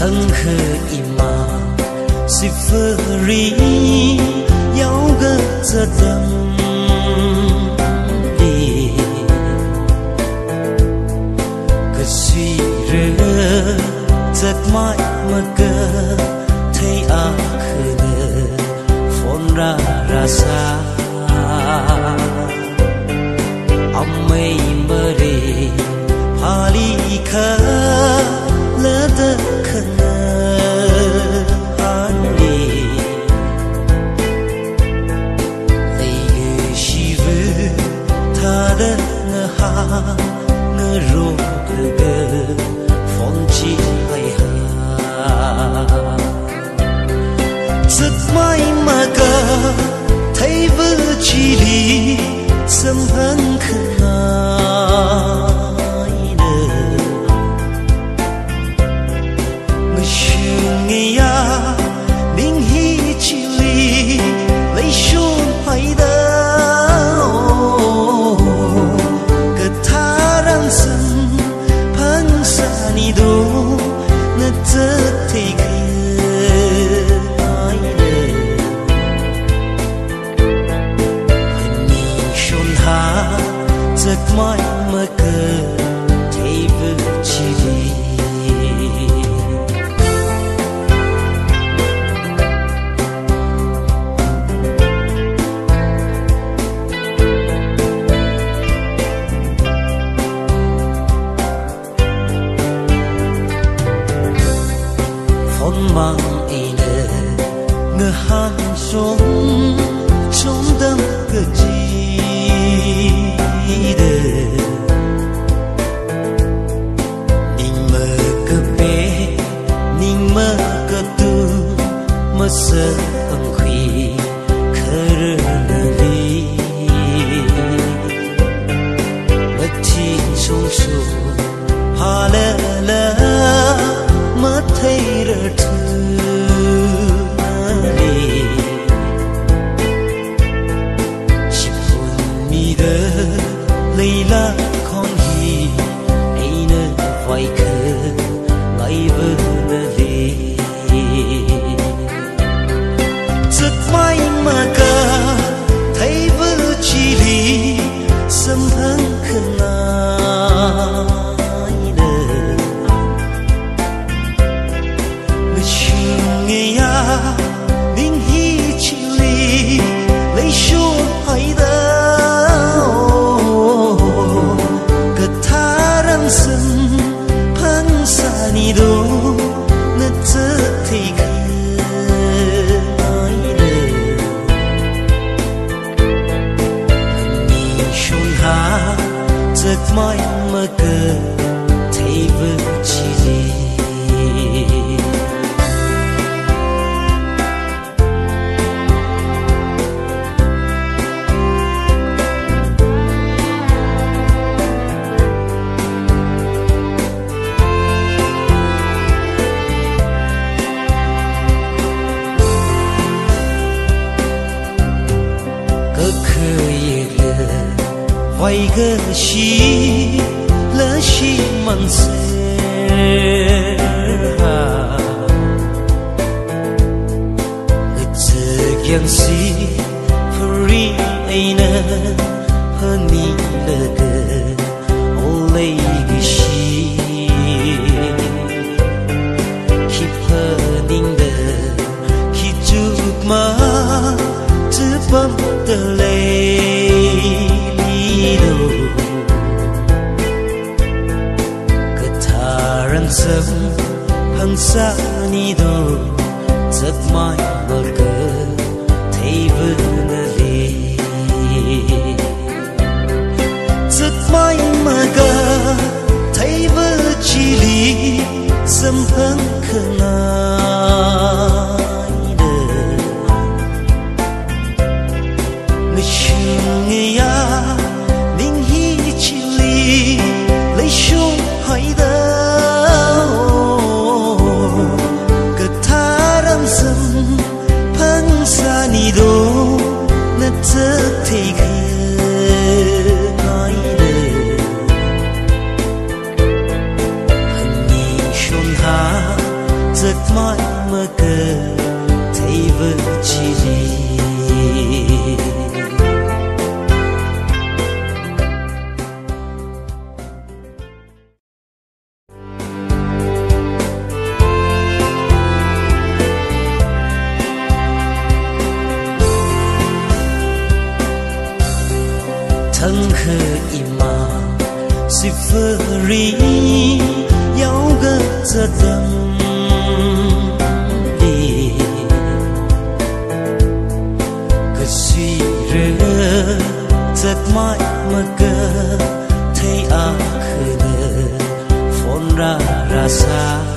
thân khờ ima sifri yau ga zadam đi cái suy rơ giật mãi mà cơ thấy khờ phun ra ra xa mây mơ đi hali khờ lỡ đợt khẩn an đi lấy người si vư tha đất ngơ ha ngơ ru gơ phong chi hay ha giật mãi mà cơ thấy vư chi đi sâm hân khẩn ai nơ người chung nghe ya ninh hi chi li lấy shun hay đâu cái tha răng sân phăng sa ni do ngất giấc thấy giấc mãi mơ cơ thấy vỡ chi đi phong mang ine ngơ han sống trong đêm cơ chi mơ âm khuy khờ đi mất chi sung sung hà lơ lơ mất thấy rơ thư đi chip hồn mi đơ lấy la con hi ai nơ vai khờ lại vơ nơ đi giấc mãi mà cơ thấy vỡ chi lý sâm thân khẩn ai nơ người chung nghe ya ninh hi chi lý lấy shun hay đâu cái tha răng sân phăng sa ni do ngất giấc thấy giấc mãi mơ cơ thấy vỡ chi đi cơ khơi lơ vai gơ shi lỡ shi man se ha it's again si free aina hani lơ gơ olay gishi keep hurting the keep took ma to bump the lay sớm hằng xa ni đồ giấc mãi mơ cơ thấy vỡ đi giấc mãi mơ cơ thấy vỡ chi lý sâm hân khẩn ai nơ người chung nghe ya ninh hi chi lý lấy shun hay đâu ni do ngất giấc thấy khờ ai nơ hân ni shun ha khờ ima sifari yau ga zadam đi cứ suy rơ giật mãi mà cơ thấy à khờ nơ phôn ra ra xa